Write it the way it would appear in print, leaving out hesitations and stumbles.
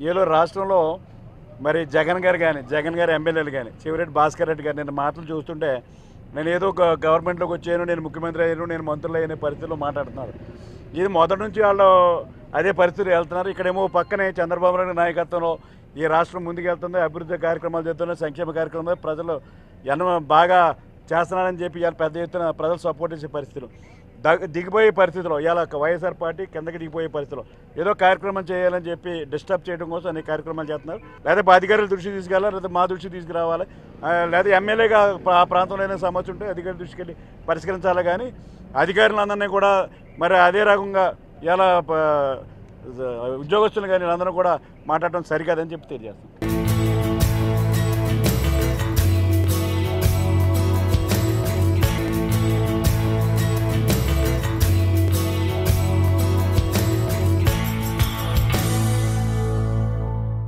ఏలూరు రాష్ట్రంలో మరి జగన్ గారి ఎమ్మెల్యేలు కానీ చెవిరెడ్డి భాస్కర్ రెడ్డి గారు నేను మాటలు చూస్తుంటే నేను ఏదో గవర్నమెంట్లోకి వచ్చాను, నేను ముఖ్యమంత్రి అయ్యాను, నేను మంత్రులు అయిన పరిస్థితుల్లో మాట్లాడుతున్నారు. ఇది మొదటి నుంచి వాళ్ళు అదే పరిస్థితులు వెళ్తున్నారు. ఇక్కడేమో పక్కనే చంద్రబాబు నాయుడు నాయకత్వంలో ఈ రాష్ట్రం ముందుకు వెళ్తుంది, అభివృద్ధి కార్యక్రమాలు చేస్తున్నాయి, సంక్షేమ కార్యక్రమాలు ప్రజలు బాగా చేస్తున్నారని చెప్పి ఇవాళ పెద్ద ఎత్తున ప్రజలు సపోర్ట్ చేసే పరిస్థితులు దిగిపోయే పరిస్థితిలో ఇవాళ వైఎస్ఆర్ పార్టీ కిందకి దిగిపోయే పరిస్థితిలో ఏదో కార్యక్రమం చేయాలని చెప్పి డిస్టర్బ్ చేయడం కోసం అనేక కార్యక్రమాలు చేస్తున్నారు. లేదా అధికారుల దృష్టికి తీసుకెళ్ళాలి, లేదా మా దృష్టికి తీసుకురావాలి, లేదా ఎమ్మెల్యేగా ఆ ప్రాంతంలో ఏదైనా సమస్య ఉంటే అధికారుల దృష్టికి వెళ్ళి పరిష్కరించాలి. కానీ అధికారులందరినీ కూడా మరి అదే రకంగా ఇలా ఉద్యోగస్తులు కానీ అందరూ కూడా మాట్లాడటం సరికాదని చెప్పి తెలియజేస్తాం.